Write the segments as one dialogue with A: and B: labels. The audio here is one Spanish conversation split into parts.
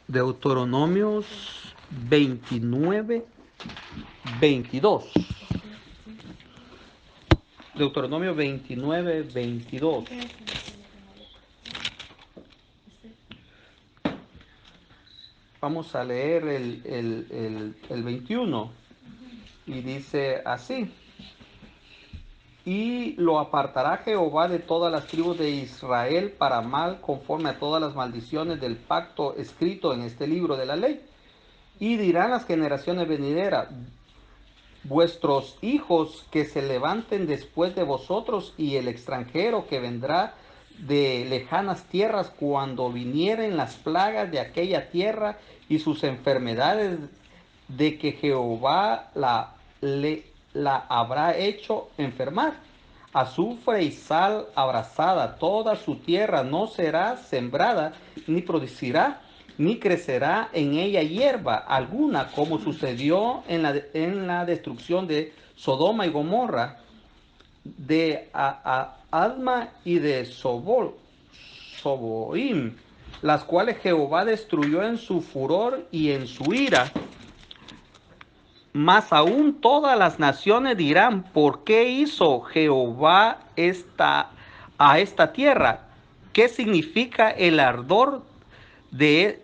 A: Deuteronomios 29, 22. Deuteronomio 29, 22. Vamos a leer el 21 y dice así: y lo apartará Jehová de todas las tribus de Israel para mal, conforme a todas las maldiciones del pacto escrito en este libro de la ley. Y dirán las generaciones venideras: vuestros hijos que se levanten después de vosotros y el extranjero que vendrá de lejanas tierras, cuando vinieren las plagas de aquella tierra y sus enfermedades, de que Jehová la habrá hecho enfermar. Azufre y sal abrasada, toda su tierra no será sembrada, ni producirá, ni crecerá en ella hierba alguna, como sucedió en la destrucción de Sodoma y Gomorra, de Adma y de Soboim, las cuales Jehová destruyó en su furor y en su ira. Mas aún todas las naciones dirán: ¿por qué hizo Jehová a esta tierra? ¿Qué significa el ardor de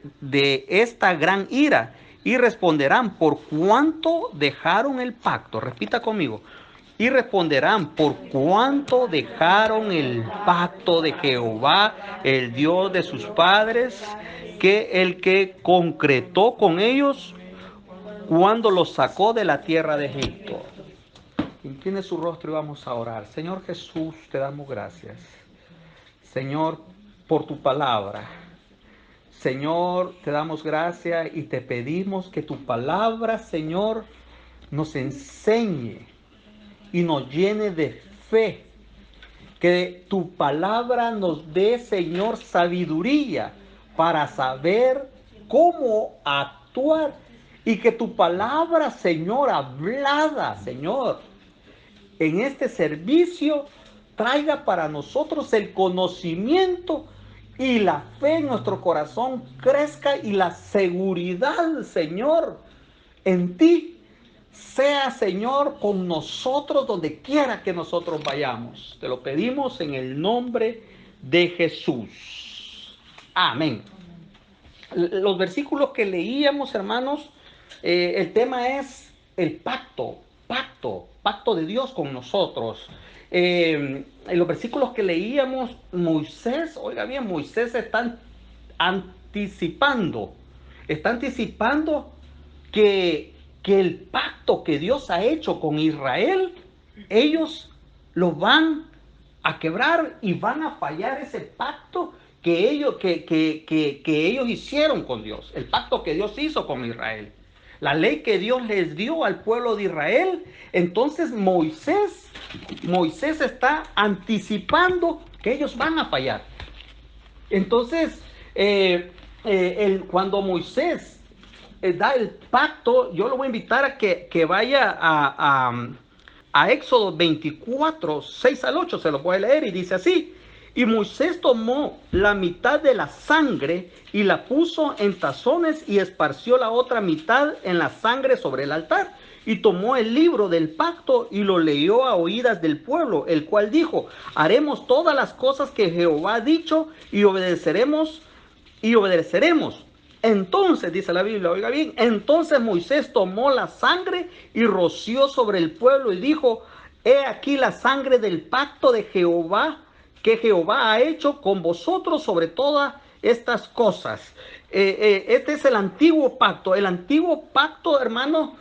A: esta gran ira? Y responderán: ¿por cuánto dejaron el pacto? Repita conmigo. Y responderán: ¿por cuánto dejaron el pacto de Jehová, el Dios de sus padres, que el que concretó con ellos cuando los sacó de la tierra de Egipto? Incline su rostro y vamos a orar. Señor Jesús, te damos gracias, Señor, por tu palabra. Señor, te damos gracias y te pedimos que tu palabra, Señor, nos enseñe y nos llene de fe. Que tu palabra nos dé, Señor, sabiduría para saber cómo actuar. Y que tu palabra, Señor, hablada, Señor, en este servicio, traiga para nosotros el conocimiento y la fe en nuestro corazón crezca, y la seguridad, Señor, en ti sea, Señor, con nosotros donde quiera que nosotros vayamos. Te lo pedimos en el nombre de Jesús. Amén. Los versículos que leíamos, hermanos, el tema es el pacto de Dios con nosotros. En los versículos que leíamos, Moisés, oiga bien, Moisés está anticipando que el pacto que Dios ha hecho con Israel, ellos lo van a quebrar y van a fallar ese pacto que ellos hicieron con Dios, el pacto que Dios hizo con Israel, la ley que Dios les dio al pueblo de Israel. Entonces Moisés está anticipando que ellos van a fallar. Entonces, cuando Moisés da el pacto, yo lo voy a invitar a que vaya a Éxodo 24, 6 al 8, se lo voy a leer y dice así: y Moisés tomó la mitad de la sangre y la puso en tazones y esparció la otra mitad en la sangre sobre el altar. Y tomó el libro del pacto y lo leyó a oídas del pueblo, el cual dijo: haremos todas las cosas que Jehová ha dicho y obedeceremos. Entonces, dice la Biblia, oiga bien, entonces Moisés tomó la sangre y roció sobre el pueblo y dijo: he aquí la sangre del pacto de Jehová, que Jehová ha hecho con vosotros sobre todas estas cosas. Este es el antiguo pacto. El antiguo pacto, hermano,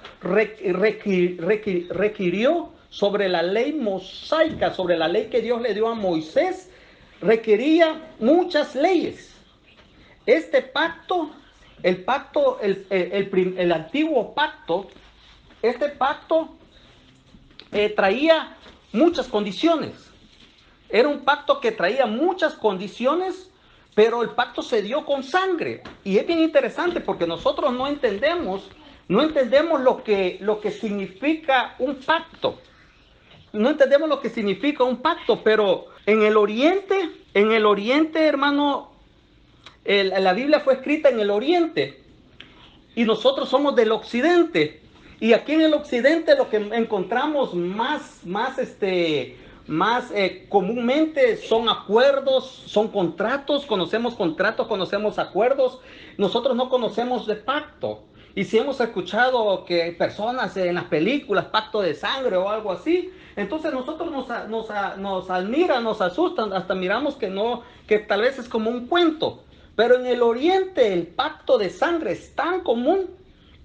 A: requirió sobre la ley mosaica, sobre la ley que Dios le dio a Moisés, requería muchas leyes. Este pacto, el antiguo pacto, este pacto traía muchas condiciones. Era un pacto que traía muchas condiciones, pero el pacto se dio con sangre. Y es bien interesante porque nosotros no entendemos lo que significa un pacto. No entendemos lo que significa un pacto, pero en el oriente, hermano, La Biblia fue escrita en el Oriente y nosotros somos del Occidente. Y aquí en el Occidente lo que encontramos más comúnmente son acuerdos, son contratos, conocemos acuerdos. Nosotros no conocemos de pacto. Y si hemos escuchado que personas en las películas, pacto de sangre o algo así, entonces nosotros nos admira, nos asustan, hasta miramos que no, que tal vez es como un cuento. Pero en el Oriente el pacto de sangre es tan común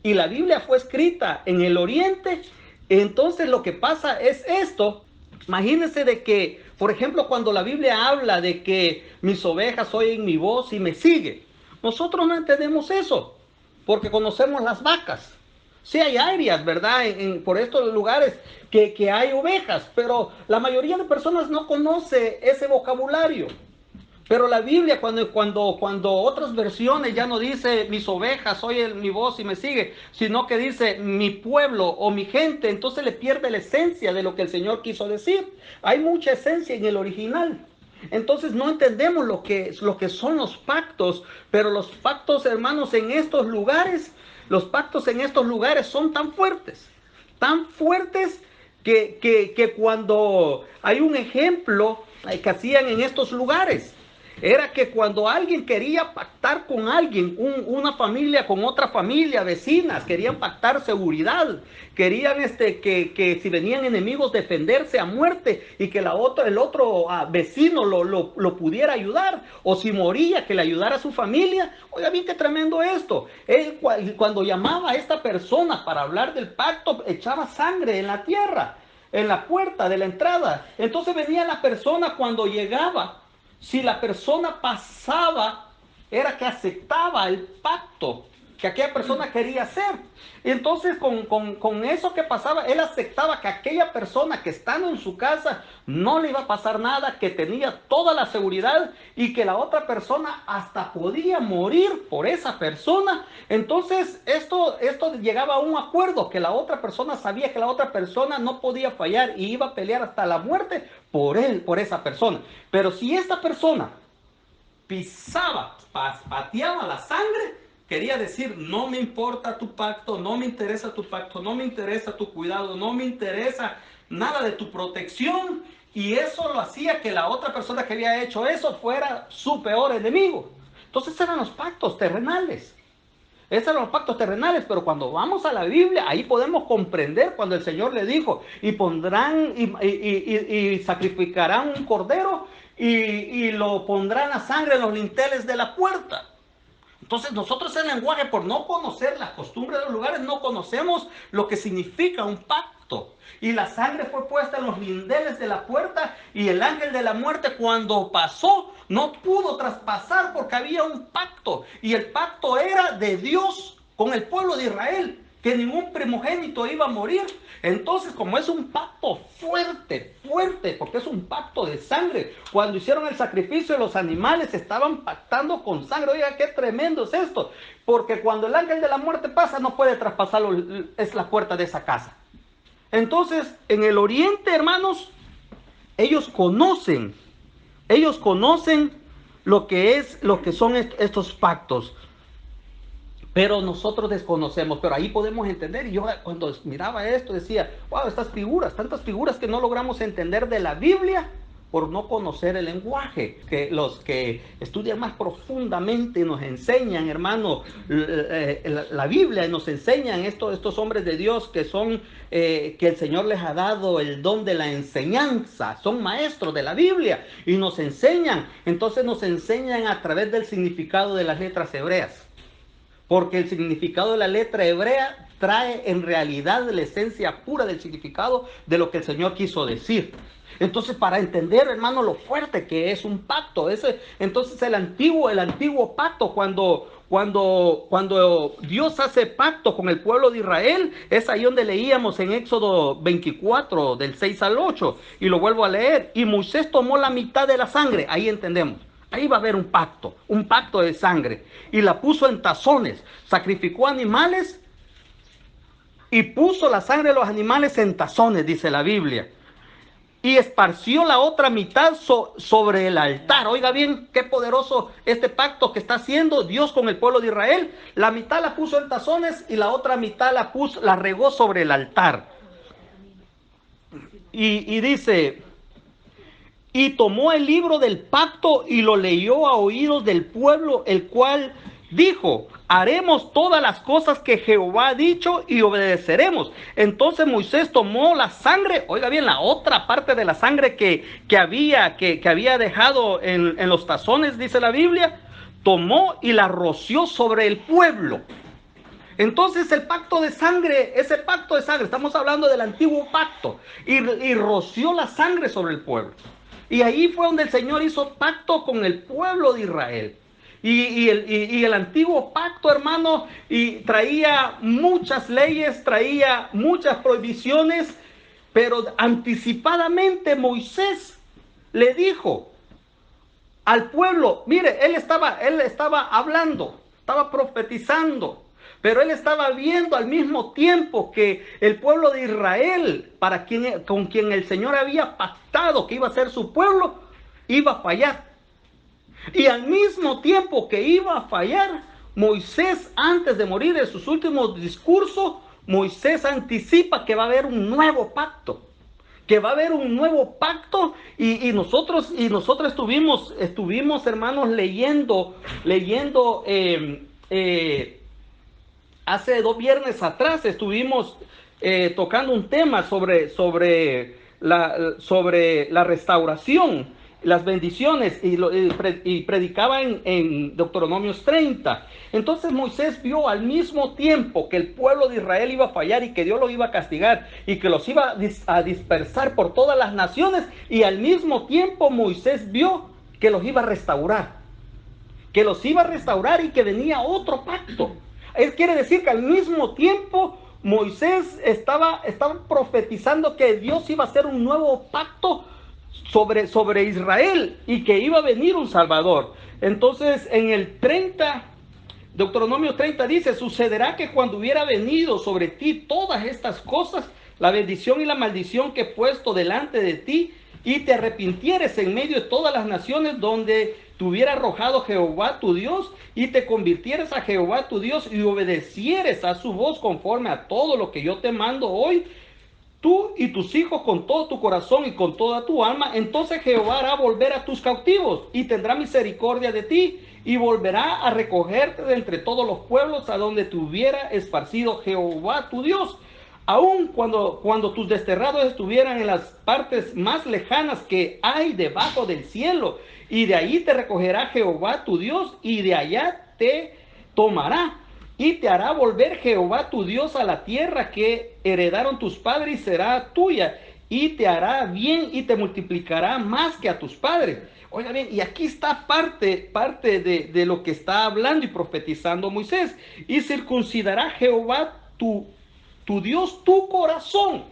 A: y la Biblia fue escrita en el Oriente. Entonces lo que pasa es esto. Imagínense de que, por ejemplo, cuando la Biblia habla de que mis ovejas oyen mi voz y me siguen, nosotros no entendemos eso, porque conocemos las vacas. Sí hay áreas, ¿verdad? Por estos lugares que hay ovejas, pero la mayoría de personas no conoce ese vocabulario. Pero la Biblia, cuando otras versiones ya no dice mis ovejas oyen mi voz y me sigue, sino que dice mi pueblo o mi gente, entonces le pierde la esencia de lo que el Señor quiso decir. Hay mucha esencia en el original. Entonces no entendemos lo que son los pactos, pero los pactos, hermanos, en estos lugares, los pactos en estos lugares son tan fuertes que cuando hay un ejemplo que hacían en estos lugares, era que cuando alguien quería pactar con alguien, una familia con otra familia, vecinas, querían pactar seguridad, querían que si venían enemigos defenderse a muerte y que el otro vecino lo pudiera ayudar, o si moría que le ayudara a su familia. Oiga bien qué tremendo esto. Él cuando llamaba a esta persona para hablar del pacto, echaba sangre en la tierra, en la puerta de la entrada. Entonces venía la persona cuando llegaba. Si la persona pasaba, era que aceptaba el pacto que aquella persona quería hacer. Entonces, con eso que pasaba, él aceptaba que aquella persona que estando en su casa no le iba a pasar nada, que tenía toda la seguridad y que la otra persona hasta podía morir por esa persona. Entonces, esto llegaba a un acuerdo, que la otra persona sabía que la otra persona no podía fallar y iba a pelear hasta la muerte por él, por esa persona. Pero si esta persona pisaba, pateaba la sangre, quería decir, no me importa tu pacto, no me interesa tu pacto, no me interesa tu cuidado, no me interesa nada de tu protección. Y eso lo hacía que la otra persona que había hecho eso fuera su peor enemigo. Entonces eran los pactos terrenales. Esos eran los pactos terrenales, pero cuando vamos a la Biblia, ahí podemos comprender cuando el Señor le dijo, y pondrán y sacrificarán un cordero y lo pondrán la sangre en los linteles de la puerta. Entonces nosotros el lenguaje, por no conocer las costumbres de los lugares, no conocemos lo que significa un pacto. Y la sangre fue puesta en los lindeles de la puerta y el ángel de la muerte cuando pasó no pudo traspasar porque había un pacto. Y el pacto era de Dios con el pueblo de Israel, que ningún primogénito iba a morir. Entonces, como es un pacto fuerte, porque es un pacto de sangre, cuando hicieron el sacrificio de los animales estaban pactando con sangre. Oiga, qué tremendo es esto, porque cuando el ángel de la muerte pasa no puede traspasarlo, es la puerta de esa casa. Entonces, en el Oriente, hermanos, ellos conocen lo que son estos pactos. Pero nosotros desconocemos, pero ahí podemos entender. Y yo cuando miraba esto decía, wow, estas figuras, tantas figuras que no logramos entender de la Biblia por no conocer el lenguaje. Que los que estudian más profundamente nos enseñan, hermano, la Biblia, y nos enseñan estos hombres de Dios que son, que el Señor les ha dado el don de la enseñanza, son maestros de la Biblia y nos enseñan. Entonces nos enseñan a través del significado de las letras hebreas. Porque el significado de la letra hebrea trae en realidad la esencia pura del significado de lo que el Señor quiso decir. Entonces, para entender, hermano, lo fuerte que es un pacto, entonces el antiguo pacto, cuando Dios hace pacto con el pueblo de Israel, es ahí donde leíamos en Éxodo 24, del 6 al 8, y lo vuelvo a leer, y Moisés tomó la mitad de la sangre, ahí entendemos. Ahí va a haber un pacto de sangre. Y la puso en tazones. Sacrificó animales y puso la sangre de los animales en tazones, dice la Biblia. y esparció la otra mitad sobre el altar. Oiga bien, qué poderoso este pacto que está haciendo Dios con el pueblo de Israel. La mitad la puso en tazones y la otra mitad la regó sobre el altar. Y dice, y tomó el libro del pacto y lo leyó a oídos del pueblo, el cual dijo, haremos todas las cosas que Jehová ha dicho y obedeceremos. Entonces Moisés tomó la sangre, oiga bien, la otra parte de la sangre que había dejado en los tazones, dice la Biblia, tomó y la roció sobre el pueblo. Entonces el pacto de sangre, ese pacto de sangre, estamos hablando del antiguo pacto, y roció la sangre sobre el pueblo. Y ahí fue donde el Señor hizo pacto con el pueblo de Israel. Y el antiguo pacto, hermano, traía muchas leyes, traía muchas prohibiciones, pero anticipadamente Moisés le dijo al pueblo, mire, él estaba hablando, estaba profetizando, pero él estaba viendo al mismo tiempo que el pueblo de Israel, con quien el Señor había pactado que iba a ser su pueblo, iba a fallar. Y al mismo tiempo que iba a fallar, Moisés, antes de morir en sus últimos discursos, Moisés anticipa que va a haber un nuevo pacto. Que va a haber un nuevo pacto y nosotros estuvimos, hermanos, leyendo hace 2 viernes atrás estuvimos tocando un tema sobre la restauración, las bendiciones, y predicaba en Deuteronomios 30. Entonces Moisés vio al mismo tiempo que el pueblo de Israel iba a fallar y que Dios los iba a castigar y que los iba a dispersar por todas las naciones, y al mismo tiempo Moisés vio que los iba a restaurar. Que los iba a restaurar y que venía otro pacto. Él quiere decir que al mismo tiempo Moisés estaba profetizando que Dios iba a hacer un nuevo pacto sobre Israel y que iba a venir un Salvador. Entonces en el 30, Deuteronomio 30 dice, sucederá que cuando hubiera venido sobre ti todas estas cosas, la bendición y la maldición que he puesto delante de ti, y te arrepintieres en medio de todas las naciones donde te hubiera arrojado Jehová tu Dios, y te convirtieres a Jehová tu Dios y obedecieres a su voz conforme a todo lo que yo te mando hoy, tú y tus hijos con todo tu corazón y con toda tu alma, entonces Jehová hará volver a tus cautivos y tendrá misericordia de ti y volverá a recogerte de entre todos los pueblos a donde te hubiera esparcido Jehová tu Dios. Aun cuando tus desterrados estuvieran en las partes más lejanas que hay debajo del cielo, y de ahí te recogerá Jehová tu Dios, y de allá te tomará, y te hará volver Jehová tu Dios a la tierra que heredaron tus padres, y será tuya, y te hará bien y te multiplicará más que a tus padres. Oiga bien, y aquí está parte de lo que está hablando y profetizando Moisés. Y circuncidará Jehová tu Dios tu corazón.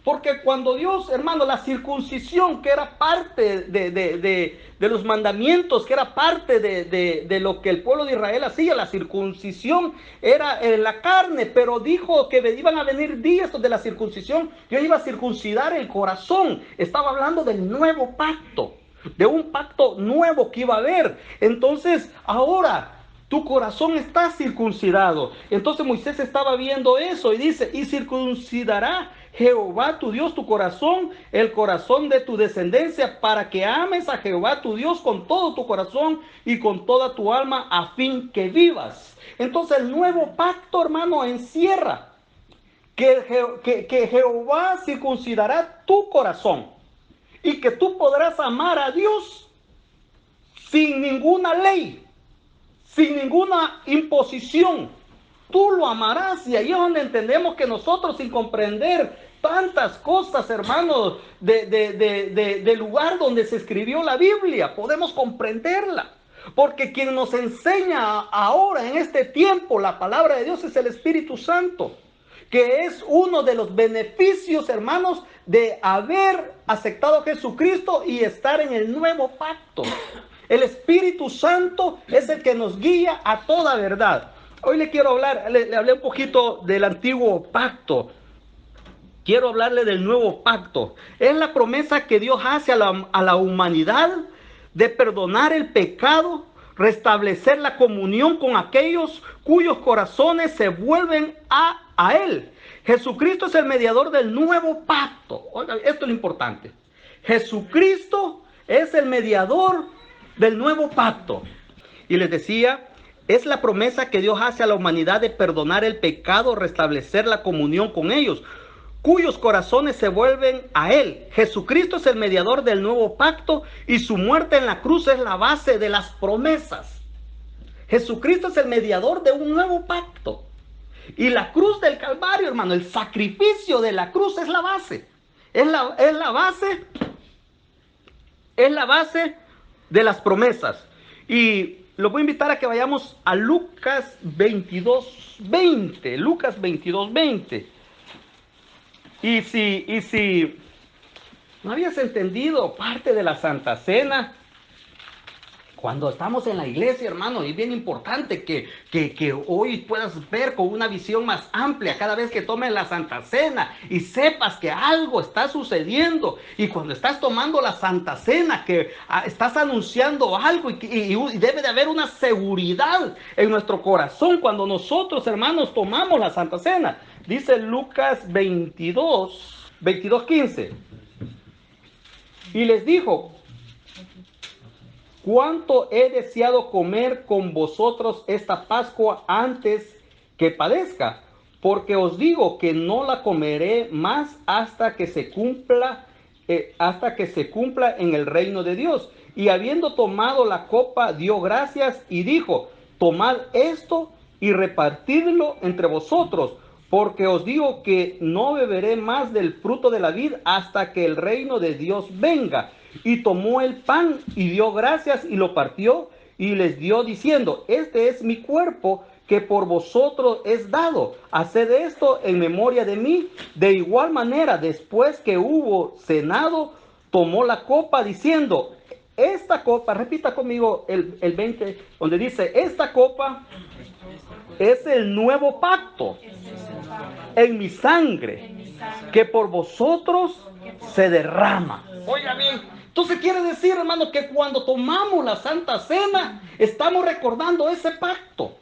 A: Porque cuando Dios, hermano, la circuncisión, que era parte de los mandamientos, que era parte de lo que el pueblo de Israel hacía, la circuncisión era la carne, pero dijo que iban a venir días de la circuncisión, Dios iba a circuncidar el corazón. Estaba hablando del nuevo pacto, de un pacto nuevo que iba a haber. Entonces, ahora tu corazón está circuncidado. Entonces Moisés estaba viendo eso y dice, y circuncidará Jehová tu Dios tu corazón, el corazón de tu descendencia, para que ames a Jehová tu Dios con todo tu corazón y con toda tu alma, a fin que vivas. Entonces el nuevo pacto, hermano, encierra que Jehová circuncidará tu corazón y que tú podrás amar a Dios sin ninguna ley, sin ninguna imposición. Tú lo amarás, y ahí es donde entendemos que nosotros, sin comprender tantas cosas, hermanos, del lugar donde se escribió la Biblia, podemos comprenderla. Porque quien nos enseña ahora en este tiempo la palabra de Dios es el Espíritu Santo, que es uno de los beneficios, hermanos, de haber aceptado a Jesucristo y estar en el nuevo pacto. El Espíritu Santo es el que nos guía a toda verdad. Hoy le quiero hablar, le hablé un poquito del antiguo pacto. quiero hablarle del nuevo pacto. Es la promesa que Dios hace a la humanidad de perdonar el pecado, restablecer la comunión con aquellos cuyos corazones se vuelven a Él. Jesucristo es el mediador del nuevo pacto. Oiga, esto es lo importante. Jesucristo es el mediador del nuevo pacto. Y les decía, es la promesa que Dios hace a la humanidad de perdonar el pecado, restablecer la comunión con ellos, cuyos corazones se vuelven a Él. Jesucristo es el mediador del nuevo pacto y su muerte en la cruz es la base de las promesas. Jesucristo es el mediador de un nuevo pacto. Y la cruz del Calvario, hermano, el sacrificio de la cruz es la base. Es la base de las promesas. Y los voy a invitar a que vayamos a Lucas 22:20. Lucas 22:20. Y si no habías entendido parte de la Santa Cena, cuando estamos en la iglesia, hermano, es bien importante que hoy puedas ver con una visión más amplia cada vez que tomes la Santa Cena y sepas que algo está sucediendo. Y cuando estás tomando la Santa Cena, que estás anunciando algo y debe de haber una seguridad en nuestro corazón cuando nosotros, hermanos, tomamos la Santa Cena. Dice Lucas 22:15. Y les dijo: cuánto he deseado comer con vosotros esta Pascua antes que padezca, porque os digo que no la comeré más hasta que se cumpla en el reino de Dios. Y habiendo tomado la copa, dio gracias y dijo: tomad esto y repartidlo entre vosotros, porque os digo que no beberé más del fruto de la vid hasta que el reino de Dios venga. Y tomó el pan y dio gracias y lo partió y les dio diciendo: este es mi cuerpo que por vosotros es dado. Haced esto en memoria de mí. De igual manera, después que hubo cenado, tomó la copa diciendo: esta copa, repita conmigo el 20, donde dice: esta copa es el nuevo pacto en mi sangre, que por vosotros se derrama. Oiga bien. Entonces quiere decir, hermano, que cuando tomamos la Santa Cena, estamos recordando ese pacto.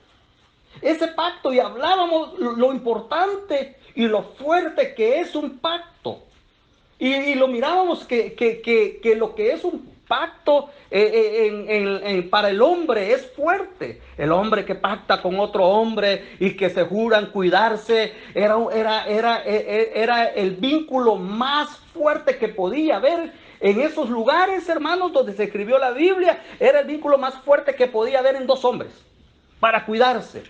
A: Ese pacto, y hablábamos lo importante y lo fuerte que es un pacto. Y lo mirábamos que lo que es un pacto para el hombre es fuerte. El hombre que pacta con otro hombre y que se juran cuidarse, era el vínculo más fuerte que podía haber. En esos lugares, hermanos, donde se escribió la Biblia, era el vínculo más fuerte que podía haber en dos hombres, para cuidarse,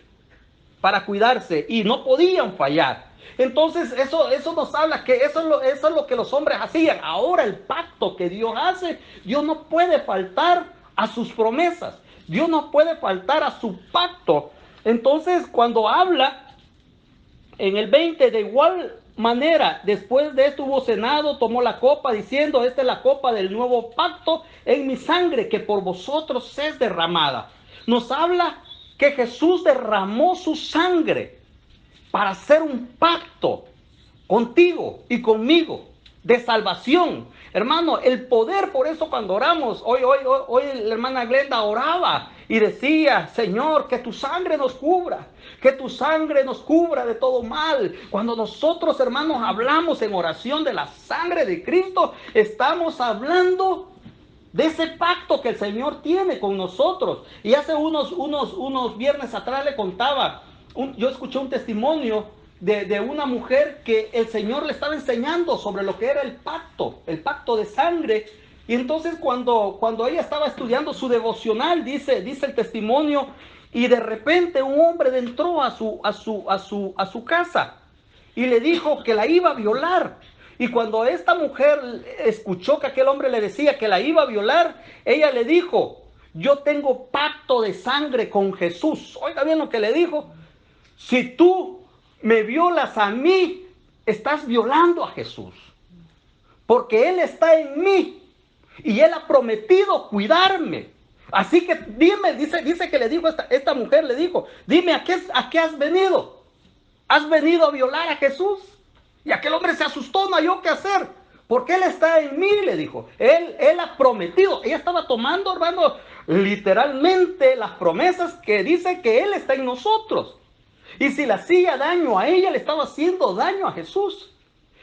A: y no podían fallar. Entonces, eso nos habla que eso es lo que los hombres hacían. Ahora el pacto que Dios hace, Dios no puede faltar a sus promesas, Dios no puede faltar a su pacto. Entonces, cuando habla en el 20, de igual manera, después de esto hubo cenado, tomó la copa diciendo: esta es la copa del nuevo pacto en mi sangre, que por vosotros es derramada. Nos habla que Jesús derramó su sangre para hacer un pacto contigo y conmigo de salvación. Hermano, el poder, por eso cuando oramos, hoy la hermana Glenda oraba y decía: Señor, que tu sangre nos cubra, que tu sangre nos cubra de todo mal. Cuando nosotros, hermanos, hablamos en oración de la sangre de Cristo, estamos hablando de ese pacto que el Señor tiene con nosotros. Y hace unos viernes atrás le contaba, yo escuché un testimonio de una mujer que el Señor le estaba enseñando sobre lo que era el pacto de sangre. Y entonces cuando ella estaba estudiando su devocional, dice el testimonio, y de repente un hombre entró a su casa y le dijo que la iba a violar. Y cuando esta mujer escuchó que aquel hombre le decía que la iba a violar, ella le dijo: yo tengo pacto de sangre con Jesús. Oiga bien lo que le dijo: si tú me violas a mí, estás violando a Jesús, porque Él está en mí y Él ha prometido cuidarme. Así que dime, dice que le dijo esta mujer, le dijo: dime, ¿a qué has venido? ¿Has venido a violar a Jesús? Y aquel hombre se asustó, no halló qué hacer. Porque Él está en mí, le dijo. Él ha prometido. Ella estaba tomando, hermano, literalmente las promesas que dice que Él está en nosotros. Y si le hacía daño a ella, le estaba haciendo daño a Jesús.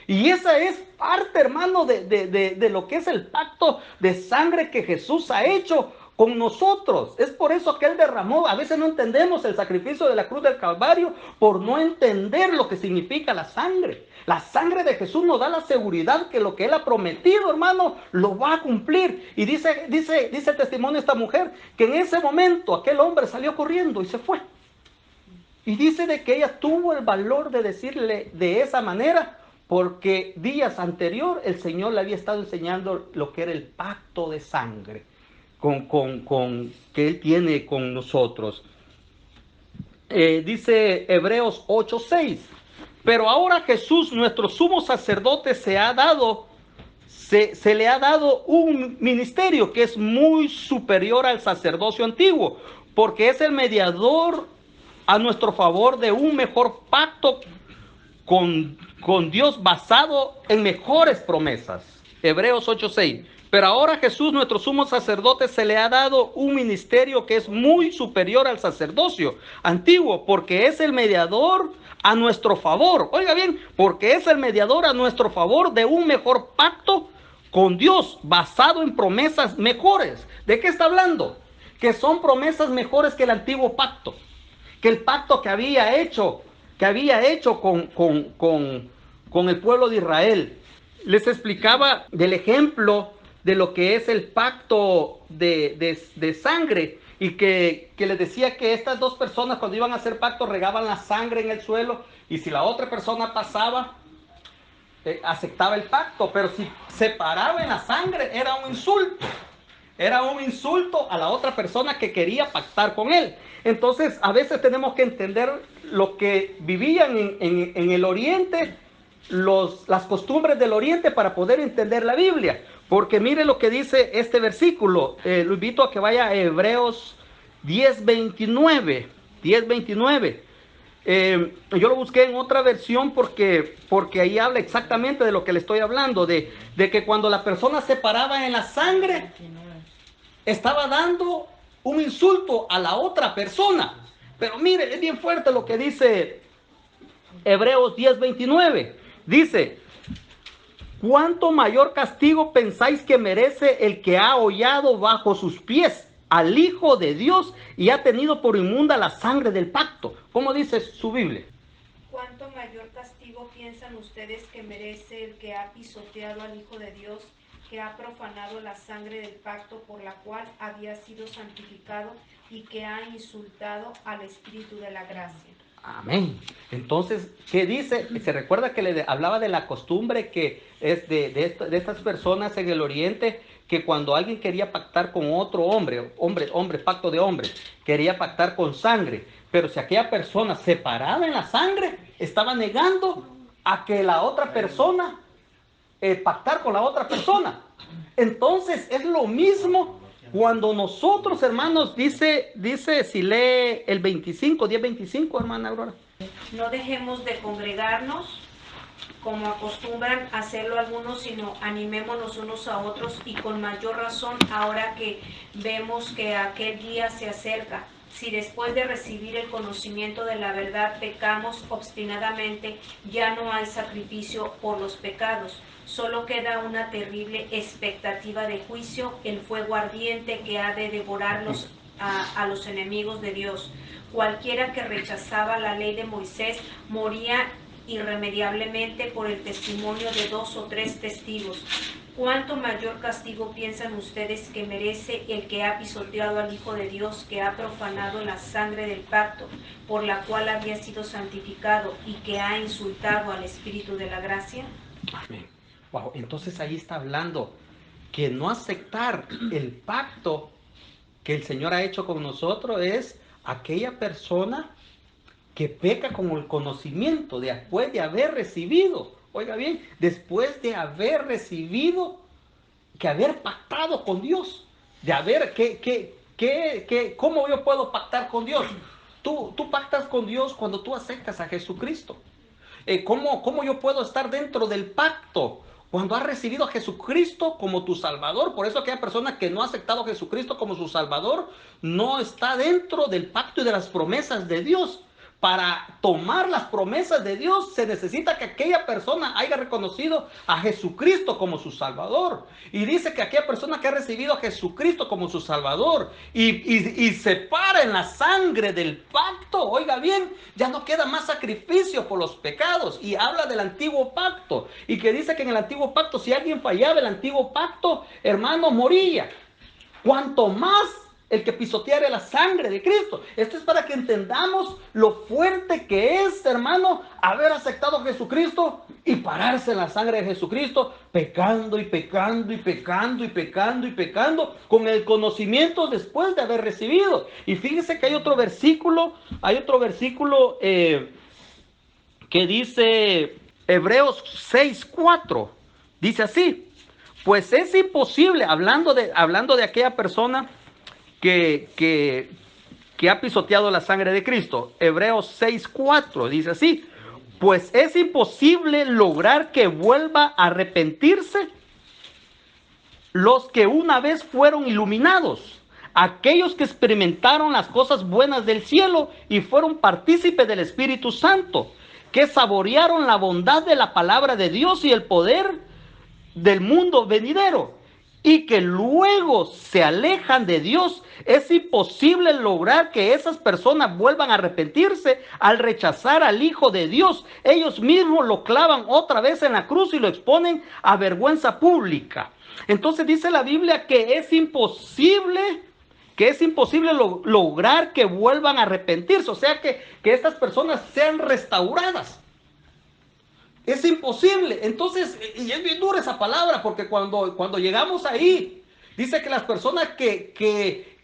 A: Y esa es parte, hermano, de lo que es el pacto de sangre que Jesús ha hecho con nosotros. Es por eso que Él derramó. A veces no entendemos el sacrificio de la cruz del Calvario por no entender lo que significa la sangre. La sangre de Jesús nos da la seguridad que lo que Él ha prometido, hermano, lo va a cumplir. Y dice el testimonio de esta mujer que en ese momento aquel hombre salió corriendo y se fue. Y dice de que ella tuvo el valor de decirle de esa manera, porque días anterior el Señor le había estado enseñando lo que era el pacto de sangre que Él tiene con nosotros. Dice Hebreos 8:6, pero ahora Jesús, nuestro sumo sacerdote, se le ha dado un ministerio que es muy superior al sacerdocio antiguo, porque es el mediador a nuestro favor de un mejor pacto con Dios basado en mejores promesas. Hebreos 8:6. Pero ahora Jesús, nuestro sumo sacerdote, se le ha dado un ministerio que es muy superior al sacerdocio antiguo, porque es el mediador a nuestro favor. Oiga bien, porque es el mediador a nuestro favor de un mejor pacto con Dios, basado en promesas mejores. ¿De qué está hablando? Que son promesas mejores que el antiguo pacto. Que el pacto que había hecho con el pueblo de Israel. Les explicaba del ejemplo de lo que es el pacto de sangre, y que les decía que estas dos personas cuando iban a hacer pacto regaban la sangre en el suelo, y si la otra persona pasaba, aceptaba el pacto, pero si se paraba en la sangre era un insulto. Era un insulto a la otra persona que quería pactar con él. Entonces, a veces tenemos que entender lo que vivían en el Oriente, las costumbres del Oriente, para poder entender la Biblia. Porque mire lo que dice este versículo. Lo invito a que vaya a Hebreos 10:29. 10:29. Yo lo busqué en otra versión porque ahí habla exactamente de lo que le estoy hablando, de que cuando la persona se paraba en la sangre, estaba dando un insulto a la otra persona. Pero mire, es bien fuerte lo que dice Hebreos 10:29. Dice, ¿cuánto mayor castigo pensáis que merece el que ha hollado bajo sus pies al Hijo de Dios y ha tenido por inmunda la sangre del pacto? ¿Cómo dice su Biblia?
B: ¿Cuánto mayor castigo piensan ustedes que merece el que ha pisoteado al Hijo de Dios, que ha profanado la sangre del pacto por la cual había sido santificado y que ha insultado al Espíritu de la gracia?
A: Amén. Entonces, ¿qué dice? Se recuerda que le hablaba de la costumbre que es de estas personas en el Oriente, que cuando alguien quería pactar con otro hombre, pacto de hombre, quería pactar con sangre, pero si aquella persona se paraba en la sangre, estaba negando a que la otra persona, pactar con la otra persona. Entonces, es lo mismo cuando nosotros, hermanos, dice, si lee el 10:25, hermana Aurora.
B: No dejemos de congregarnos como acostumbran hacerlo algunos, sino animémonos unos a otros, y con mayor razón ahora que vemos que aquel día se acerca. Si después de recibir el conocimiento de la verdad pecamos obstinadamente, ya no hay sacrificio por los pecados, solo queda una terrible expectativa de juicio, el fuego ardiente que ha de devorarlos a los enemigos de Dios. Cualquiera que rechazaba la ley de Moisés moría irremediablemente por el testimonio de 2 o 3 testigos. ¿Cuánto mayor castigo piensan ustedes que merece el que ha pisoteado al Hijo de Dios, que ha profanado la sangre del pacto, por la cual había sido santificado, y que ha insultado al Espíritu de la gracia?
A: Amén. Wow, entonces ahí está hablando que no aceptar el pacto que el Señor ha hecho con nosotros es aquella persona que peca con el conocimiento después de haber recibido, oiga bien, después de haber recibido, que haber pactado con Dios, de haber, ¿cómo yo puedo pactar con Dios? Tú pactas con Dios cuando tú aceptas a Jesucristo. ¿Cómo yo puedo estar dentro del pacto? Cuando has recibido a Jesucristo como tu Salvador. Por eso aquella persona que no ha aceptado a Jesucristo como su Salvador no está dentro del pacto y de las promesas de Dios. Para tomar las promesas de Dios se necesita que aquella persona haya reconocido a Jesucristo como su Salvador. Y dice que aquella persona que ha recibido a Jesucristo como su Salvador y se para en la sangre del pacto, oiga bien, ya no queda más sacrificio por los pecados. Y habla del antiguo pacto. Y que dice que en el antiguo pacto, si alguien fallaba el antiguo pacto, hermano, moría. Cuanto más el que pisoteare la sangre de Cristo. Esto es para que entendamos lo fuerte que es, hermano, haber aceptado a Jesucristo y pararse en la sangre de Jesucristo, pecando y pecando y pecando y pecando y pecando, con el conocimiento después de haber recibido. Y fíjese que hay otro versículo que dice Hebreos 6:4. Dice así: pues es imposible, hablando de aquella persona que ha pisoteado la sangre de Cristo. Hebreos 6:4 dice así: pues es imposible lograr que vuelva a arrepentirse los que una vez fueron iluminados, aquellos que experimentaron las cosas buenas del cielo y fueron partícipes del Espíritu Santo, que saborearon la bondad de la palabra de Dios y el poder del mundo venidero, y que luego se alejan de Dios. Es imposible lograr que esas personas vuelvan a arrepentirse al rechazar al Hijo de Dios. Ellos mismos lo clavan otra vez en la cruz y lo exponen a vergüenza pública. Entonces dice la Biblia que es imposible lograr que vuelvan a arrepentirse, o sea que estas personas sean restauradas. Es imposible. Entonces, y es bien dura esa palabra, porque cuando llegamos ahí, dice que las personas que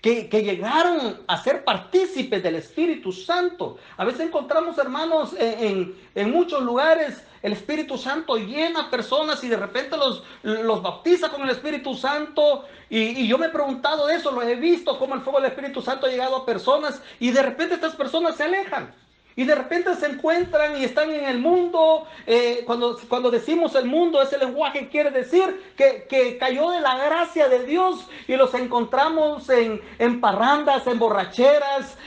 A: llegaron a ser partícipes del Espíritu Santo, a veces encontramos, hermanos, en muchos lugares, el Espíritu Santo llena a personas y de repente los bautiza con el Espíritu Santo. Y yo me he preguntado de eso, lo he visto, cómo el fuego del Espíritu Santo ha llegado a personas y de repente estas personas se alejan. Y de repente se encuentran y están en el mundo. Cuando decimos el mundo, ese lenguaje quiere decir que cayó de la gracia de Dios y los encontramos en parrandas, en borracheras,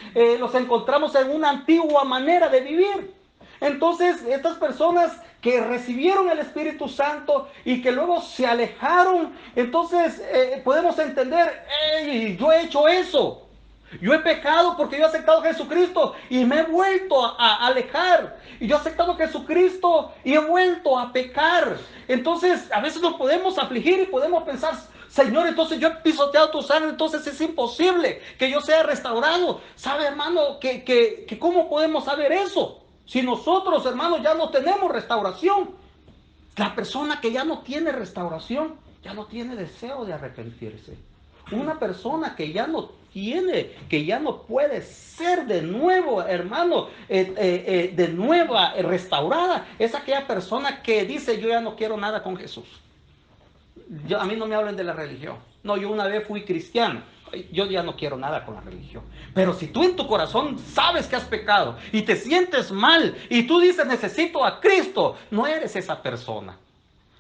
A: los encontramos en una antigua manera de vivir. Entonces, estas personas que recibieron el Espíritu Santo y que luego se alejaron, entonces podemos entender, hey, yo he hecho eso. Yo he pecado porque yo he aceptado a Jesucristo y me he vuelto a alejar. Y yo he aceptado a Jesucristo y he vuelto a pecar. Entonces, a veces nos podemos afligir y podemos pensar, Señor, entonces yo he pisoteado tu sangre, entonces es imposible que yo sea restaurado. ¿Sabe, hermano, que cómo podemos saber eso? Si nosotros, hermanos, ya no tenemos restauración. La persona que ya no tiene restauración, ya no tiene deseo de arrepentirse. Una persona que ya no puede ser de nuevo, hermano, de nueva, restaurada, es aquella persona que dice, yo ya no quiero nada con Jesús. A mí no me hablen de la religión. No, yo una vez fui cristiano. Yo ya no quiero nada con la religión. Pero si tú en tu corazón sabes que has pecado y te sientes mal y tú dices, necesito a Cristo, no eres esa persona.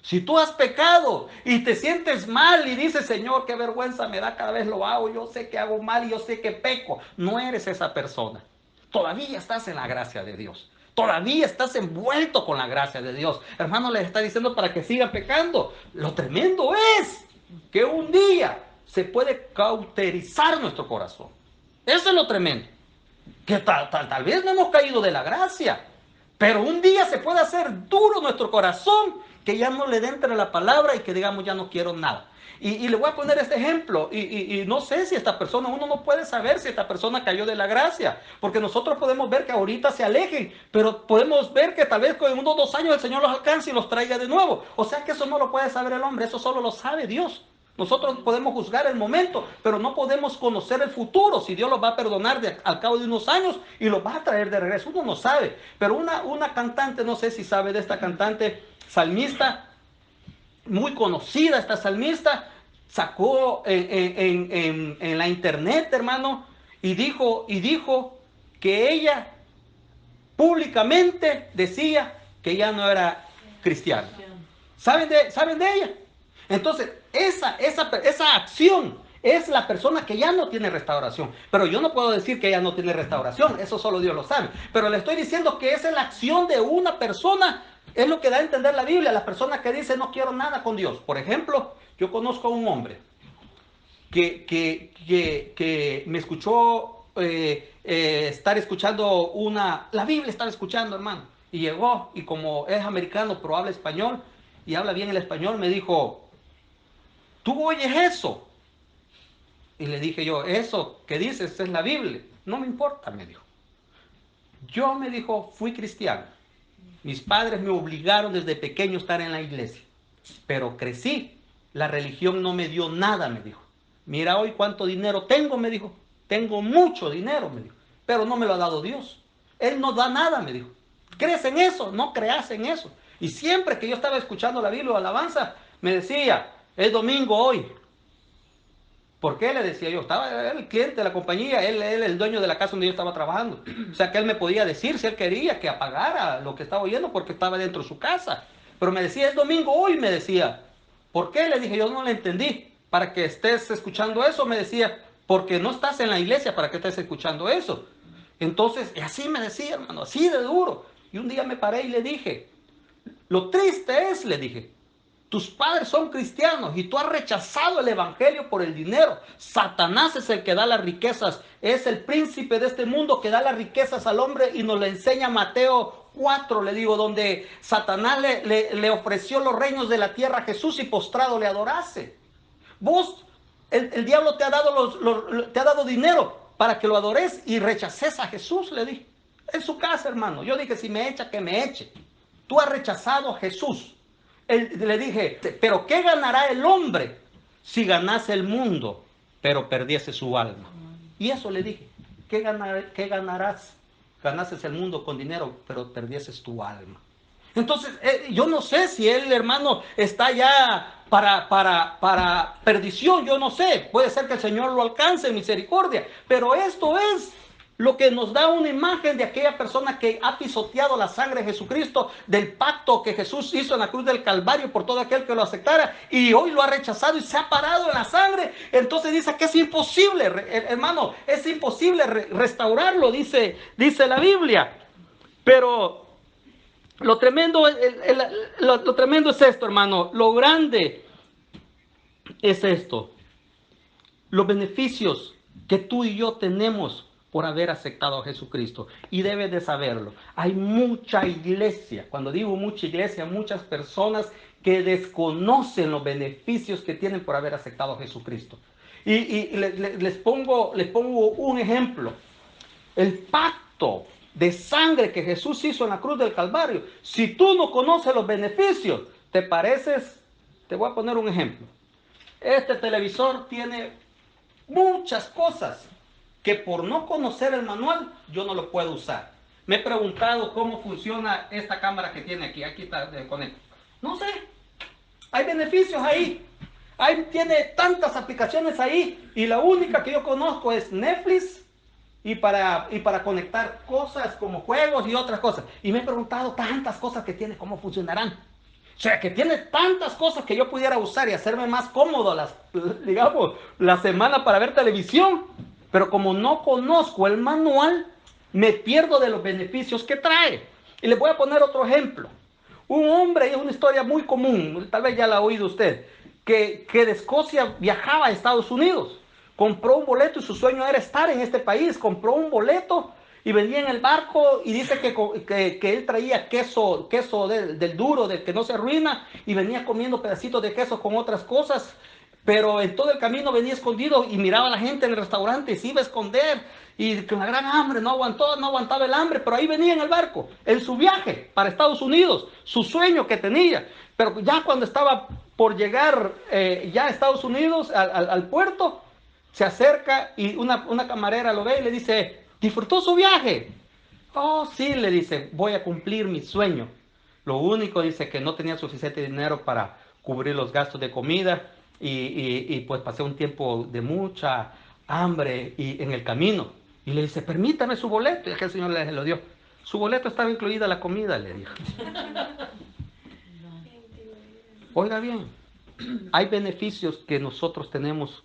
A: Si tú has pecado y te sientes mal y dices, Señor, qué vergüenza me da, cada vez lo hago, yo sé que hago mal y yo sé que peco, no eres esa persona. Todavía estás en la gracia de Dios. Todavía estás envuelto con la gracia de Dios. Hermano, les está diciendo para que sigan pecando. Lo tremendo es que un día se puede cauterizar nuestro corazón. Eso es lo tremendo. Que tal vez no hemos caído de la gracia, pero un día se puede hacer duro nuestro corazón, que ya no le entre la palabra y que digamos, ya no quiero nada. Y le voy a poner este ejemplo, y no sé si esta persona, uno no puede saber si esta persona cayó de la gracia, porque nosotros podemos ver que ahorita se alejen, pero podemos ver que tal vez en unos 2 años el Señor los alcance y los traiga de nuevo. O sea que eso no lo puede saber el hombre, eso solo lo sabe Dios. Nosotros podemos juzgar el momento, pero no podemos conocer el futuro, si Dios los va a perdonar al cabo de unos años y los va a traer de regreso. Uno no sabe, pero una cantante, no sé si sabe de esta cantante salmista, muy conocida esta salmista, sacó en la internet, hermano, y dijo que ella públicamente decía que ya no era cristiana. ¿Saben de ella? Entonces, esa acción es la persona que ya no tiene restauración. Pero yo no puedo decir que ella no tiene restauración, eso solo Dios lo sabe. Pero le estoy diciendo que esa es la acción de una persona, es lo que da a entender la Biblia, la persona que dice no quiero nada con Dios. Por ejemplo, yo conozco a un hombre que me escuchó estar escuchando la Biblia estaba escuchando, hermano. Y llegó, y como es americano, pero habla español, y habla bien el español, me dijo, ¿tú oyes eso? Y le dije yo, eso que dices es la Biblia. No me importa, me dijo. Yo, me dijo, fui cristiano. Mis padres me obligaron desde pequeño a estar en la iglesia. Pero crecí. La religión no me dio nada, me dijo. Mira hoy cuánto dinero tengo, me dijo. Tengo mucho dinero, me dijo. Pero no me lo ha dado Dios. Él no da nada, me dijo. ¿Crees en eso? No creas en eso. Y siempre que yo estaba escuchando la Biblia o alabanza, me decía, es domingo hoy. ¿Por qué? Le decía yo, estaba el cliente de la compañía, él el dueño de la casa donde yo estaba trabajando. O sea que él me podía decir si él quería que apagara lo que estaba oyendo porque estaba dentro de su casa. Pero me decía, es domingo hoy, me decía. ¿Por qué? Le dije, yo no le entendí. Para que estés escuchando eso, me decía, porque no estás en la iglesia para que estés escuchando eso. Entonces, así me decía, hermano, así de duro. Y un día me paré y le dije, lo triste es, le dije, tus padres son cristianos y tú has rechazado el evangelio por el dinero. Satanás es el que da las riquezas. Es el príncipe de este mundo que da las riquezas al hombre y nos le enseña Mateo 4, le digo, donde Satanás le ofreció los reinos de la tierra a Jesús y postrado le adorase. Vos, el diablo te ha dado dinero para que lo adores y rechaces a Jesús, le dije. En su casa, hermano. Yo dije, si me echa, que me eche. Tú has rechazado a Jesús. Le dije, pero ¿qué ganará el hombre si ganase el mundo, pero perdiese su alma? Y eso le dije, ¿qué ganarás? Ganases el mundo con dinero, pero perdieses tu alma. Entonces, yo no sé si el hermano está ya para perdición, yo no sé. Puede ser que el Señor lo alcance en misericordia, pero esto es lo que nos da una imagen de aquella persona que ha pisoteado la sangre de Jesucristo, del pacto que Jesús hizo en la cruz del Calvario por todo aquel que lo aceptara, y hoy lo ha rechazado y se ha parado en la sangre. Entonces dice que es imposible, hermano, es imposible restaurarlo, dice la Biblia. Pero lo tremendo, lo tremendo es esto, hermano, lo grande es esto, los beneficios que tú y yo tenemos por haber aceptado a Jesucristo. Y debes de saberlo. Hay mucha iglesia, cuando digo mucha iglesia, muchas personas que desconocen los beneficios que tienen por haber aceptado a Jesucristo. Y les pongo un ejemplo. El pacto de sangre que Jesús hizo en la cruz del Calvario. Si tú no conoces los beneficios, te pareces, te voy a poner un ejemplo. Este televisor tiene muchas cosas que por no conocer el manual yo no lo puedo usar. Me he preguntado cómo funciona esta cámara que tiene aquí. Aquí está el conecto. No sé. Hay beneficios ahí. Tiene tantas aplicaciones ahí. Y la única que yo conozco es Netflix y para conectar cosas como juegos y otras cosas. Y me he preguntado tantas cosas que tiene, cómo funcionarán. O sea, que tiene tantas cosas que yo pudiera usar y hacerme más cómodo digamos, la semana para ver televisión. Pero como no conozco el manual, me pierdo de los beneficios que trae. Y les voy a poner otro ejemplo. Un hombre, es una historia muy común, tal vez ya la ha oído usted, que de Escocia viajaba a Estados Unidos. Compró un boleto y su sueño era estar en este país. Compró un boleto y venía en el barco y dice que él traía queso del duro, del que no se arruina, y venía comiendo pedacitos de queso con otras cosas. Pero en todo el camino venía escondido y miraba a la gente en el restaurante y se iba a esconder. Y con la gran hambre, no aguantaba el hambre, pero ahí venía en el barco, en su viaje para Estados Unidos, su sueño que tenía. Pero ya cuando estaba por llegar ya a Estados Unidos, al puerto, se acerca y una camarera lo ve y le dice, ¿disfrutó su viaje? Oh, sí, le dice, voy a cumplir mi sueño. Lo único, dice, que no tenía suficiente dinero para cubrir los gastos de comida y pues pasé un tiempo de mucha hambre y en el camino. Y le dice, permítame su boleto. Y es que el Señor le lo dio. Su boleto estaba incluida la comida, le dijo. Oiga bien, hay beneficios que nosotros tenemos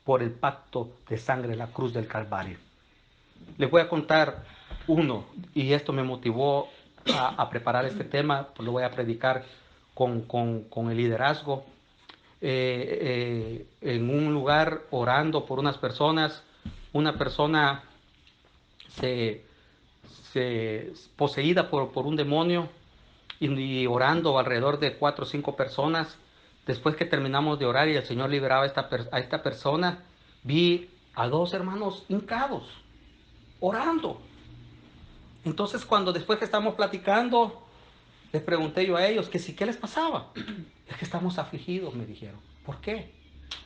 A: por el pacto de sangre en la cruz del Calvario. Les voy a contar uno, y esto me motivó a preparar este tema, pues lo voy a predicar con el liderazgo. En un lugar orando por unas personas, una persona poseída por un demonio, y orando alrededor de 4 o 5 personas. Después que terminamos de orar y el Señor liberaba a esta persona, vi a 2 hermanos hincados, orando. Entonces después que estamos platicando, les pregunté yo a ellos que si qué les pasaba. Es que estamos afligidos, me dijeron. ¿Por qué?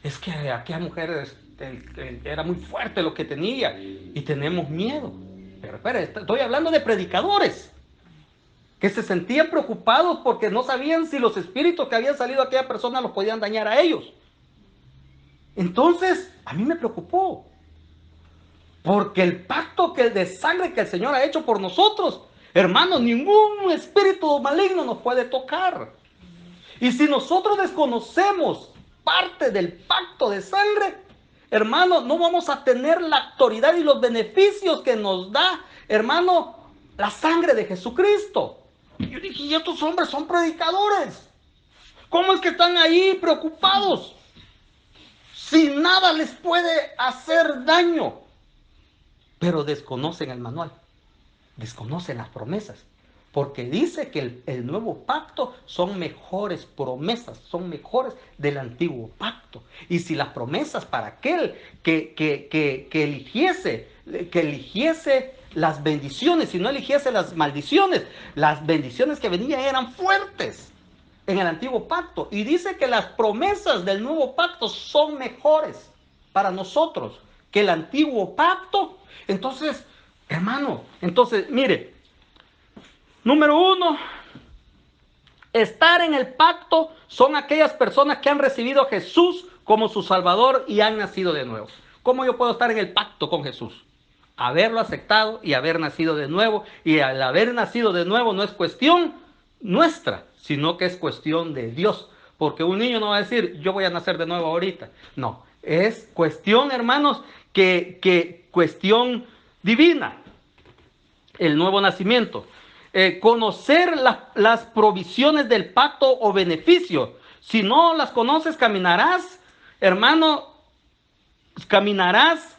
A: Es que aquella mujer era muy fuerte lo que tenía y tenemos miedo. Pero espera, estoy hablando de predicadores que se sentían preocupados porque no sabían si los espíritus que habían salido a aquella persona los podían dañar a ellos. Entonces, a mí me preocupó. Porque el pacto de sangre que el Señor ha hecho por nosotros, hermanos, ningún espíritu maligno nos puede tocar. Y si nosotros desconocemos parte del pacto de sangre, hermanos, no vamos a tener la autoridad y los beneficios que nos da, hermano, la sangre de Jesucristo. Yo dije, y estos hombres son predicadores. ¿Cómo es que están ahí preocupados? Si nada les puede hacer daño. Pero desconocen el manual, desconocen las promesas. Porque dice que el nuevo pacto son mejores promesas, son mejores del antiguo pacto. Y si las promesas para aquel que eligiese las bendiciones, si no eligiese las bendiciones que venían eran fuertes en el antiguo pacto. Y dice que las promesas del nuevo pacto son mejores para nosotros que el antiguo pacto. Entonces, hermano, mire, número 1, estar en el pacto son aquellas personas que han recibido a Jesús como su Salvador y han nacido de nuevo. ¿Cómo yo puedo estar en el pacto con Jesús? Haberlo aceptado y haber nacido de nuevo. Y al haber nacido de nuevo no es cuestión nuestra, sino que es cuestión de Dios. Porque un niño no va a decir, yo voy a nacer de nuevo ahorita. No, es cuestión, hermanos, cuestión divina, el nuevo nacimiento. Conocer las provisiones del pacto o beneficio. Si no las conoces, caminarás, hermano, caminarás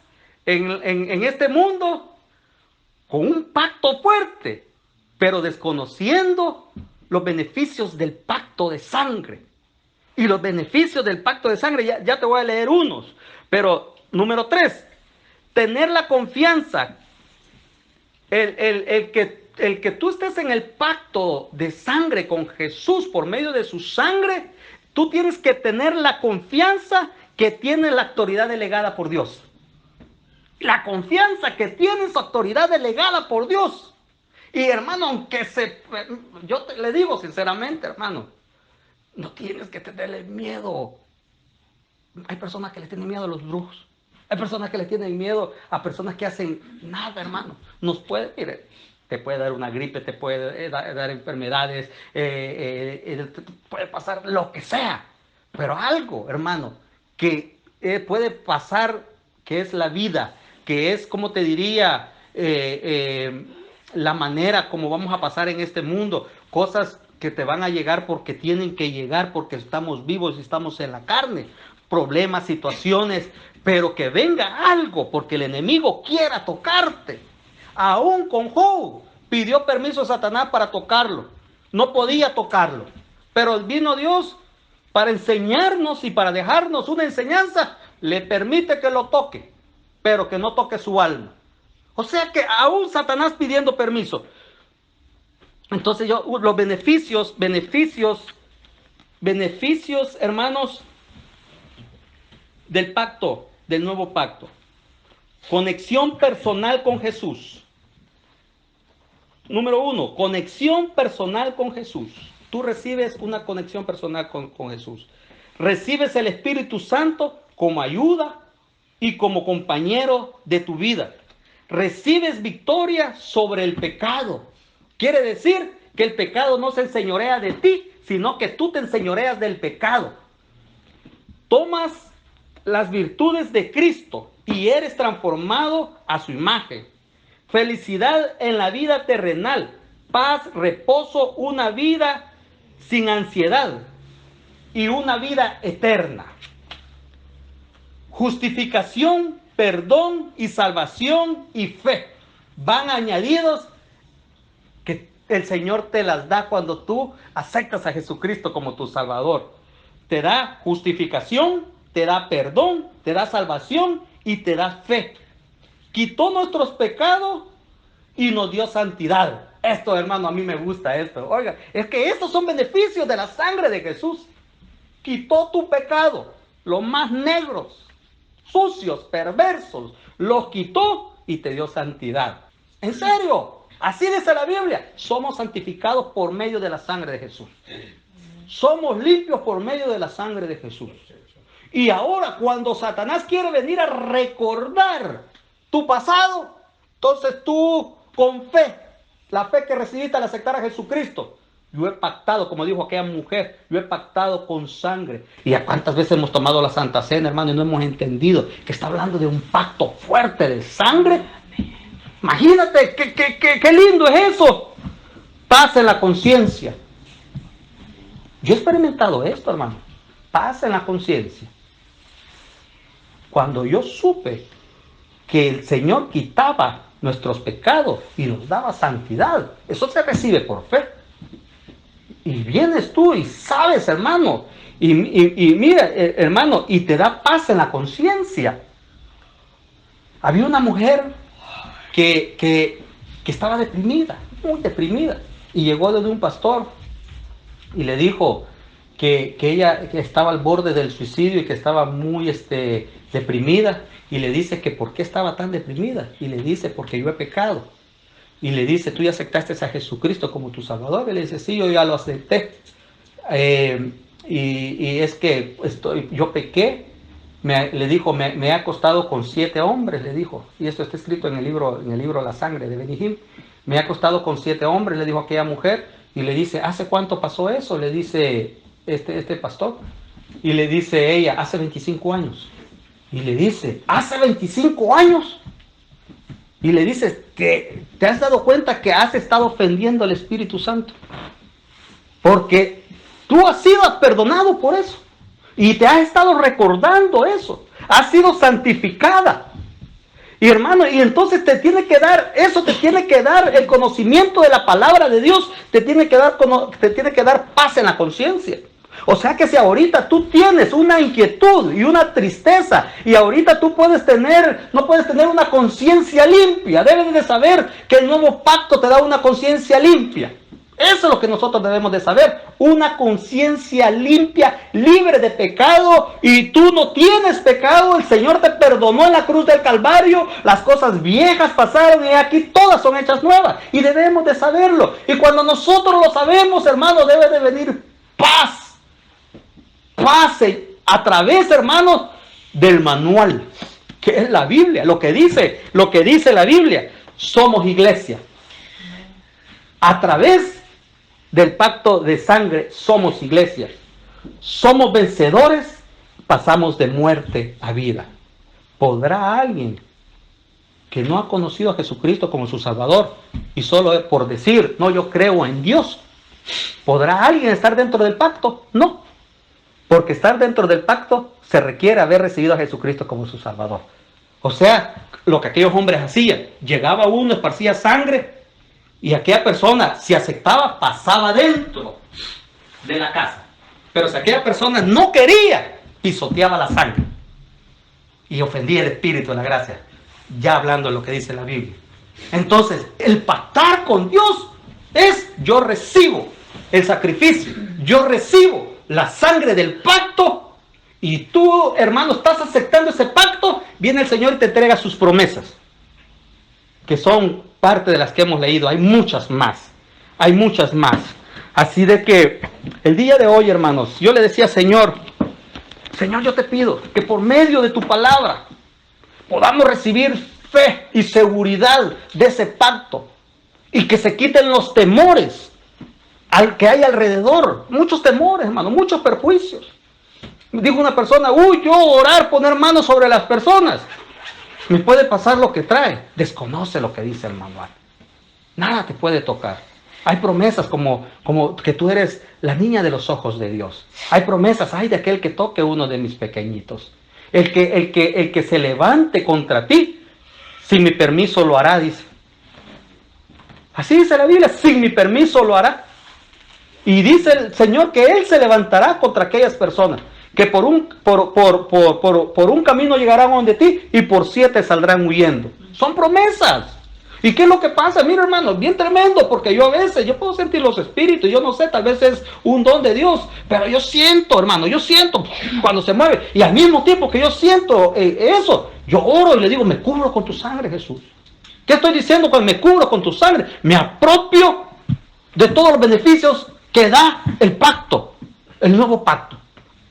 A: en este mundo con un pacto fuerte, pero desconociendo los beneficios del pacto de sangre. Y los beneficios del pacto de sangre, ya te voy a leer unos. Pero, número 3, tener la confianza. El que tú estés en el pacto de sangre con Jesús por medio de su sangre, tú tienes que tener la confianza que tiene la autoridad delegada por Dios. La confianza que tiene su autoridad delegada por Dios. Y hermano, yo le digo sinceramente, hermano, no tienes que tenerle miedo. Hay personas que le tienen miedo a los brujos. Hay personas que le tienen miedo a personas que hacen nada, hermano. Mire, te puede dar una gripe, te puede dar enfermedades, puede pasar lo que sea. Pero algo, hermano, que puede pasar, que es la vida, que es, como te diría, la manera como vamos a pasar en este mundo. Cosas que te van a llegar porque tienen que llegar, porque estamos vivos y estamos en la carne. Problemas, situaciones, pero que venga algo, porque el enemigo quiera tocarte. Aún con Job pidió permiso a Satanás para tocarlo. No podía tocarlo. Pero vino Dios para enseñarnos y para dejarnos una enseñanza. Le permite que lo toque, pero que no toque su alma. O sea que aún Satanás pidiendo permiso. Entonces los beneficios, hermanos, del pacto, del nuevo pacto. Conexión personal con Jesús. Número 1, conexión personal con Jesús. Tú recibes una conexión personal con Jesús. Recibes el Espíritu Santo como ayuda y como compañero de tu vida. recibes victoria sobre el pecado. Quiere decir que el pecado no se enseñorea de ti, sino que tú te enseñoreas del pecado. Tomas las virtudes de Cristo y eres transformado a su imagen. Felicidad en la vida terrenal, paz, reposo, una vida sin ansiedad y una vida eterna. Justificación, perdón y salvación y fe van añadidos, que el Señor te las da cuando tú aceptas a Jesucristo como tu Salvador. Te da justificación, te da perdón, te da salvación y te da fe. Quitó nuestros pecados y nos dio santidad. Esto, hermano, a mí me gusta esto. Oiga, es que estos son beneficios de la sangre de Jesús. Quitó tu pecado, los más negros, sucios, perversos, los quitó y te dio santidad. En serio, así dice la Biblia. Somos santificados por medio de la sangre de Jesús. Somos limpios por medio de la sangre de Jesús. Y ahora, cuando Satanás quiere venir a recordar tu pasado, entonces tú, con fe, la fe que recibiste al aceptar a Jesucristo, yo he pactado, como dijo aquella mujer, yo he pactado con sangre. ¿Y a cuántas veces hemos tomado la Santa Cena, hermano, y no hemos entendido que está hablando de un pacto fuerte de sangre? Imagínate, qué lindo es eso. Paz en la conciencia. Yo he experimentado esto, hermano. Paz en la conciencia. Cuando yo supe que el Señor quitaba nuestros pecados y nos daba santidad, eso se recibe por fe. Y vienes tú y sabes, hermano, y mira, hermano, y te da paz en la conciencia. Había una mujer que estaba deprimida, muy deprimida, y llegó desde un pastor y le dijo que ella que estaba al borde del suicidio y que estaba muy deprimida, y le dice que por qué estaba tan deprimida, y le dice, porque yo he pecado. Y le dice, ¿tú ya aceptaste a Jesucristo como tu Salvador? Y le dice, sí, yo ya lo acepté. Y es que yo pequé, le dijo, me he acostado con 7 hombres, le dijo. Y esto está escrito en el libro La Sangre de Benny Hinn. Me he acostado con 7 hombres, le dijo aquella mujer. Y le dice, ¿hace cuánto pasó eso? Le dice este pastor. Y le dice ella, hace 25 años. Y le dice, ¿hace 25 años? Y le dices que te has dado cuenta que has estado ofendiendo al Espíritu Santo. Porque tú has sido perdonado por eso. Y te has estado recordando eso. Has sido santificada. Y hermano, y entonces te tiene que dar el conocimiento de la palabra de Dios. Te tiene que dar paz en la conciencia. O sea que si ahorita tú tienes una inquietud y una tristeza, y ahorita tú no puedes tener una conciencia limpia, debes de saber que el nuevo pacto te da una conciencia limpia. Eso es lo que nosotros debemos de saber, una conciencia limpia, libre de pecado, y tú no tienes pecado, el Señor te perdonó en la cruz del Calvario, las cosas viejas pasaron y aquí todas son hechas nuevas, y debemos de saberlo. Y cuando nosotros lo sabemos, hermano, debe de venir paz. Pase a través, hermanos, del manual, que es la Biblia, lo que dice la Biblia. Somos iglesia. A través del pacto de sangre somos iglesia. Somos vencedores, pasamos de muerte a vida. ¿Podrá alguien que no ha conocido a Jesucristo como su Salvador y solo por decir, no, yo creo en Dios, podrá alguien estar dentro del pacto? No. Porque estar dentro del pacto se requiere haber recibido a Jesucristo como su Salvador. O sea, lo que aquellos hombres hacían, llegaba uno, esparcía sangre, y aquella persona, si aceptaba, pasaba dentro de la casa. Pero si aquella persona no quería, pisoteaba la sangre y ofendía el Espíritu de la gracia, ya hablando de lo que dice la Biblia. Entonces, el pactar con Dios es, yo recibo el sacrificio, yo recibo la sangre del pacto, y tú, hermano, estás aceptando ese pacto, viene el Señor y te entrega sus promesas, que son parte de las que hemos leído. Hay muchas más. Así de que el día de hoy, hermanos, yo le decía, Señor, yo te pido que por medio de tu palabra podamos recibir fe y seguridad de ese pacto. Y que se quiten los temores que hay alrededor. Muchos temores, hermano, muchos perjuicios. Dijo una persona, yo orar, poner manos sobre las personas, me puede pasar lo que trae. Desconoce lo que dice el manual. Nada te puede tocar. Hay promesas como que tú eres la niña de los ojos de Dios. Hay promesas, hay de aquel que toque uno de mis pequeñitos. El que se levante contra ti, sin mi permiso lo hará, dice. Así dice la Biblia, sin mi permiso lo hará. Y dice el Señor que Él se levantará contra aquellas personas que por un camino llegarán donde ti y por 7 saldrán huyendo. Son promesas. ¿Y qué es lo que pasa? Mira, hermano, bien tremendo, porque yo a veces, yo puedo sentir los espíritus, yo no sé, tal vez es un don de Dios, pero yo siento, hermano, yo siento cuando se mueve, y al mismo tiempo que yo siento eso, yo oro y le digo, me cubro con tu sangre, Jesús. ¿Qué estoy diciendo cuando me cubro con tu sangre? Me apropio de todos los beneficios que da el pacto, el nuevo pacto.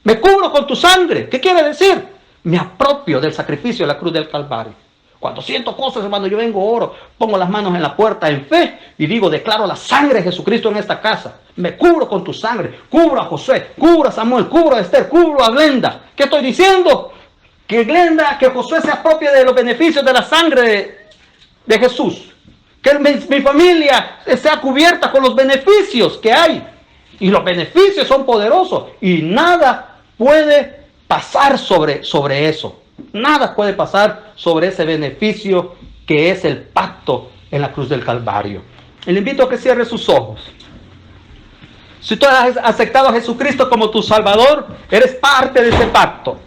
A: Me cubro con tu sangre. ¿Qué quiere decir? Me apropio del sacrificio de la cruz del Calvario. Cuando siento cosas, hermano, yo vengo, oro, pongo las manos en la puerta en fe y digo, declaro la sangre de Jesucristo en esta casa. Me cubro con tu sangre. Cubro a Josué, cubro a Samuel, cubro a Esther, cubro a Glenda. ¿Qué estoy diciendo? Que Josué se apropie de los beneficios de la sangre de Jesús. Que mi familia sea cubierta con los beneficios que hay. Y los beneficios son poderosos. Y nada puede pasar sobre eso. Nada puede pasar sobre ese beneficio que es el pacto en la cruz del Calvario. Y le invito a que cierre sus ojos. Si tú has aceptado a Jesucristo como tu Salvador, eres parte de ese pacto.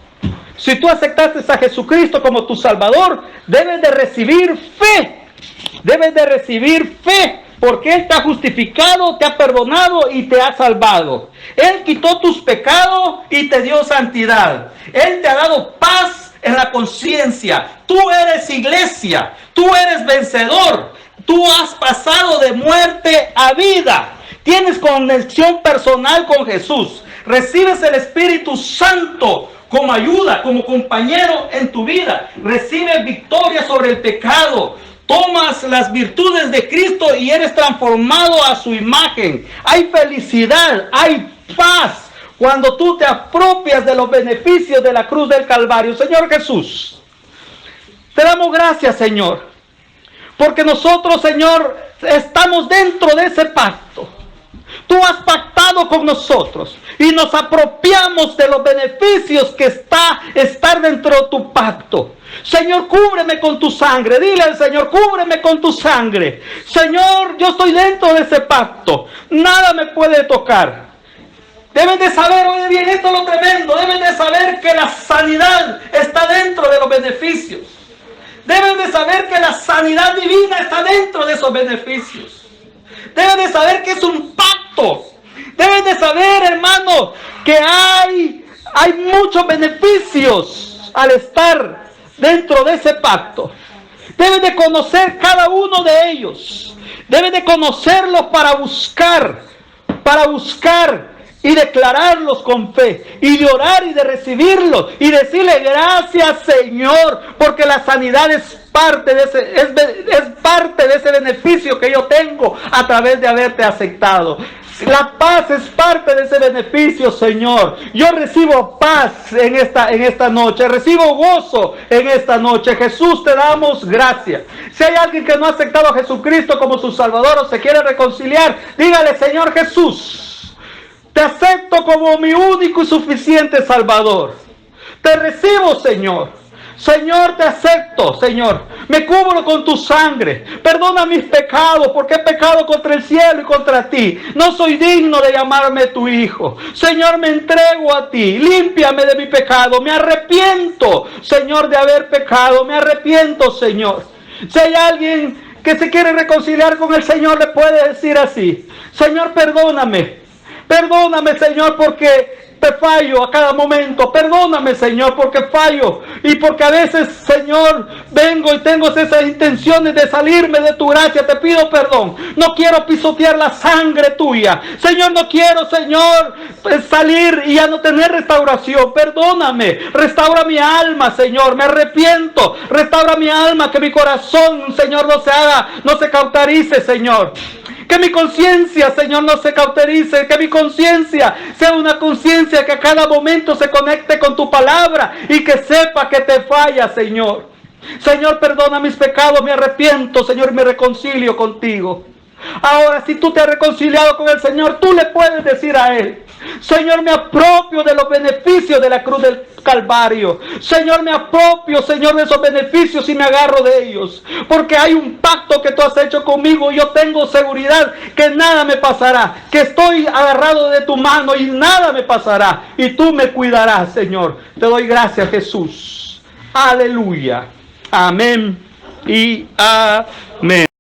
A: Si tú aceptaste a Jesucristo como tu Salvador, debes de recibir fe. Debes de recibir fe. Porque Él te ha justificado, te ha perdonado y te ha salvado. Él quitó tus pecados y te dio santidad. Él te ha dado paz en la conciencia. Tú eres iglesia. Tú eres vencedor. Tú has pasado de muerte a vida. Tienes conexión personal con Jesús. Recibes el Espíritu Santo como ayuda, como compañero en tu vida. Recibes victoria sobre el pecado. Tomas las virtudes de Cristo y eres transformado a su imagen. Hay felicidad, hay paz cuando tú te apropias de los beneficios de la cruz del Calvario. Señor Jesús, te damos gracias, Señor, porque nosotros, Señor, estamos dentro de ese pacto. Tú has pactado con nosotros y nos apropiamos de los beneficios que estar dentro de tu pacto. Señor, cúbreme con tu sangre. Dile al Señor, cúbreme con tu sangre. Señor, yo estoy dentro de ese pacto. Nada me puede tocar. Deben de saber, oye bien, esto es lo tremendo. Deben de saber que la sanidad está dentro de los beneficios. Deben de saber que la sanidad divina está dentro de esos beneficios. Deben de saber que es un pacto. Deben de saber, hermano, que hay muchos beneficios al estar dentro de ese pacto. Deben de conocer cada uno de ellos. Deben de conocerlos para buscar y declararlos con fe, y de orar y de recibirlos, y decirle gracias, Señor, porque la sanidad es parte de ese beneficio que yo tengo a través de haberte aceptado. La paz es parte de ese beneficio, Señor. Yo recibo paz en esta noche. Recibo gozo en esta noche. Jesús, te damos gracias. Si hay alguien que no ha aceptado a Jesucristo como su Salvador o se quiere reconciliar, dígale, Señor Jesús, te acepto como mi único y suficiente Salvador. Te recibo, Señor. Señor, te acepto, Señor. Me cubro con tu sangre. Perdona mis pecados, porque he pecado contra el cielo y contra ti. No soy digno de llamarme tu hijo. Señor, me entrego a ti. Límpiame de mi pecado. Me arrepiento, Señor, de haber pecado. Me arrepiento, Señor. Si hay alguien que se quiere reconciliar con el Señor, le puede decir así: Señor, perdóname. Perdóname, Señor, porque te fallo a cada momento. Perdóname, Señor, porque fallo. Y porque a veces, Señor, vengo y tengo esas intenciones de salirme de tu gracia. Te pido perdón. No quiero pisotear la sangre tuya. Señor, no quiero, Señor, salir y ya no tener restauración. Perdóname. Restaura mi alma, Señor. Me arrepiento. Restaura mi alma. Que mi corazón, Señor, no se cauterice, Señor. Que mi conciencia, Señor, no se cauterice. Que mi conciencia sea una conciencia que a cada momento se conecte con tu palabra y que sepa que te falla, Señor. Señor, perdona mis pecados, me arrepiento, Señor, y me reconcilio contigo. Ahora, si tú te has reconciliado con el Señor, tú le puedes decir a Él: Señor, me apropio de los beneficios de la cruz del Calvario. Señor, me apropio, Señor, de esos beneficios y me agarro de ellos. Porque hay un pacto que tú has hecho conmigo y yo tengo seguridad que nada me pasará. Que estoy agarrado de tu mano y nada me pasará. Y tú me cuidarás, Señor. Te doy gracias, Jesús. Aleluya. Amén y amén.